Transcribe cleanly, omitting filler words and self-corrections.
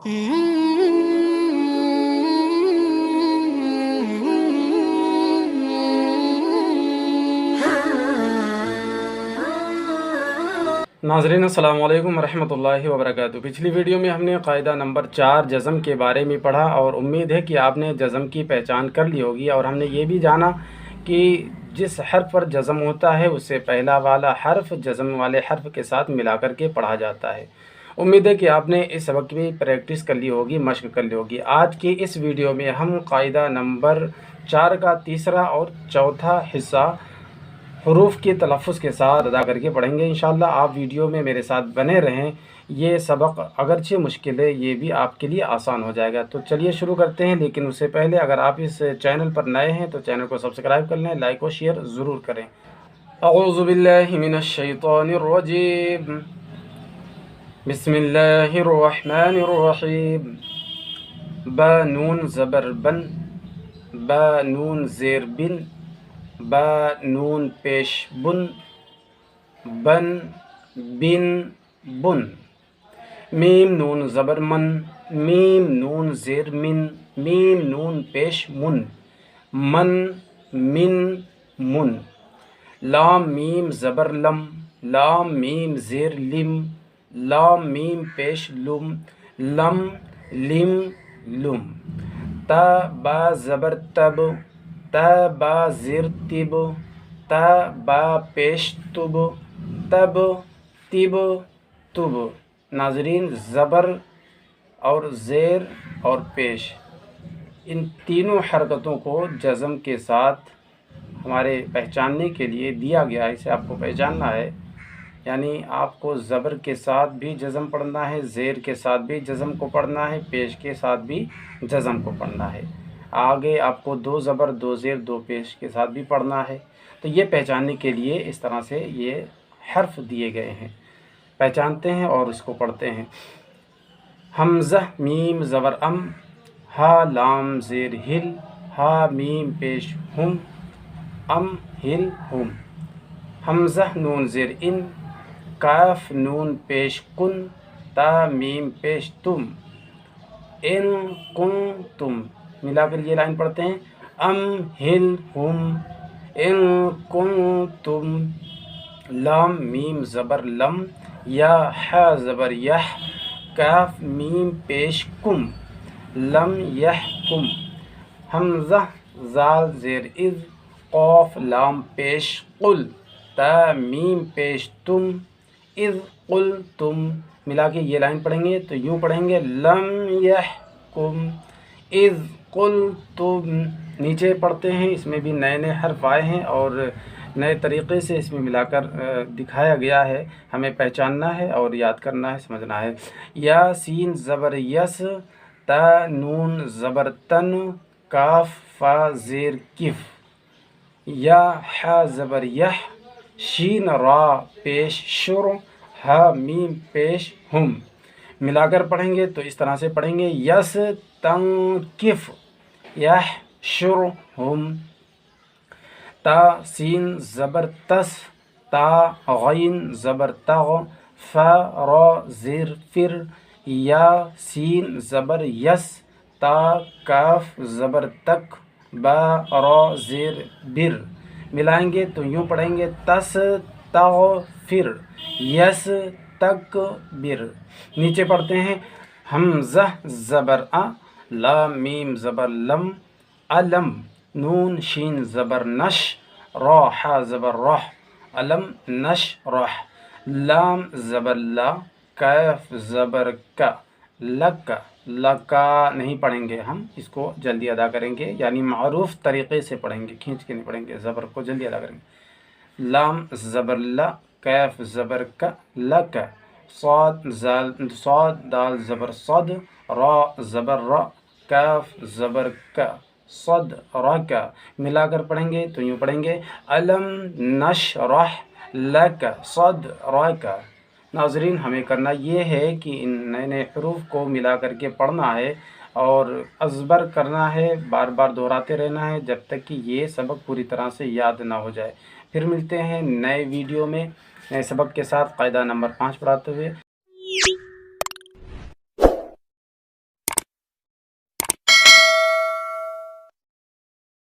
नाज़रीन अस्सलाम वालेकुम रहमतुल्लाहि व बरकातुहू। पिछली वीडियो में हमने कायदा नंबर 4 जज़म के बारे में पढ़ा और उम्मीद है कि आपने जज़म की पहचान कर ली होगी। और हमने ये भी जाना कि जिस हर्फ पर जज़म होता है उससे पहला वाला हर्फ जज़म वाले हर्फ के साथ मिला कर के पढ़ा जाता है। उम्मीद है कि आपने इस सबक की भी प्रैक्टिस कर ली होगी, मश्क कर ली होगी। आज की इस वीडियो में हम कायदा नंबर 4 का तीसरा और चौथा हिस्सा हरूफ के तलफ़्फ़ुज़ के साथ अदा करके पढ़ेंगे इंशाअल्लाह। आप वीडियो में मेरे साथ बने रहें। ये सबक अगरचे मुश्किल है, ये भी आपके लिए आसान हो जाएगा। तो चलिए शुरू करते हैं, लेकिन उससे पहले अगर आप इस चैनल पर नए हैं तो चैनल को सब्सक्राइब कर लें, लाइक और शेयर ज़रूर करें। अऊज़ु बिल्लाहि मिनश शैतानिर रजीम, बिस्मिल्लाहिर रहमानिर रहीम। बा नून ज़बर बन, बा नून ज़ेर बिन, बा नून पेश बुन, बन बिन बुन। मीम नून ज़बर मन, मीम नून ज़ेर मिन, मीम नून पेश मुन, मन मिन मुन। लाम मीम ज़बर लम, लाम मीम ज़ेर लिम, लाम मीम पेश लुम, लम लिम लुम। ता बा ज़बर तब, ता बा ज़ेर तिब, ता बा पेश तुब, तब तिब तुब। नाज़रीन, ज़बर और ज़ेर और पेश, इन तीनों हरकतों को जज़म के साथ हमारे पहचानने के लिए दिया गया है। इसे आपको पहचानना है, यानी आपको ज़बर के साथ भी जज़म पढ़ना है, ज़ेर के साथ भी जज़म को पढ़ना है, पेश के साथ भी जज़म को पढ़ना है। आगे आपको 2 ज़बर 2 ज़ेर 2 पेश के साथ भी पढ़ना है। तो ये पहचानने के लिए इस तरह से ये हर्फ दिए गए हैं। पहचानते हैं और इसको पढ़ते हैं। हमज़ा मीम ज़बर अम, हा लाम ज़ेर हिल, हा मीम पेश हुम, अम हिल हुम। हमज़ा नून ज़ेर इन, काफ नून पेश कुन, ता मीम पेश तुम, इन कुन तुम। मिलाकर ये लाइन पढ़ते हैं। अम हिल हुम, इन कुन तुम। लाम मीम ज़बर लम, या हा ज़बर यह, काफ मीम पेश कुम, लम यह कुम। हमज़ा ज़ाल ज़ेर इज़, क़ाफ लाम पेश कुल, ता मीम पेश तुम, इज़ कुल तुम। मिला के ये लाइन पढ़ेंगे तो यूँ पढ़ेंगे, लम यह कुम इज़ कुल तुम। नीचे पढ़ते हैं, इसमें भी नए नए हर्फ आए हैं और नए तरीक़े से इसमें मिलाकर दिखाया गया है। हमें पहचानना है और याद करना है, समझना है। या सीन ज़बर यस, ता नून ज़बर तन, काफ फा ज़ेर किफ, या हा ज़बर यह, शीन रा पेश शुर, हा मीम पेश हुम। मिलाकर पढ़ेंगे तो इस तरह से पढ़ेंगे, यस तंग किफ, यह शुर हुम। ता सीन ज़बर तस, ता गैन ज़बर तग, फा रा ज़ेर फिर, या सीन ज़बर यस, ता काफ ज़बर तक, बा रा ज़ेर बिर। मिलाएंगे तो यूँ पढ़ेंगे, तस तग फिर, यस तक बिर। नीचे पढ़ते हैं। हमज़ा ज़बर अ, लाम मीम ज़बर लम, अलम नून शीन ज़बर नश, रा हा ज़बर रह, अलम नश रह। लाम ज़बर ला, कैफ ज़बर का, लक लका नहीं पढ़ेंगे हम, इसको जल्दी अदा करेंगे, यानी मारूफ तरीक़े से पढ़ेंगे, खींच के नहीं पढ़ेंगे, ज़बर को जल्दी अदा करेंगे। लाम ज़बर ला, कैफ ज़बर का, लक। साद दाल ज़बर सद, रा ज़बर रा, काफ ज़बर का, सद रका। मिलाकर पढ़ेंगे तो यूँ पढ़ेंगे, अलम नशरह लक सदरका। नाज़रीन, हमें करना ये है कि इन नए नए हरूफ को मिला करके पढ़ना है और अज़बर करना है, बार बार दोहराते रहना है जब तक कि ये सबक पूरी तरह से याद ना हो जाए। फिर मिलते हैं नए वीडियो में नए सबक के साथ, कायदा नंबर 5 पढ़ाते हुए।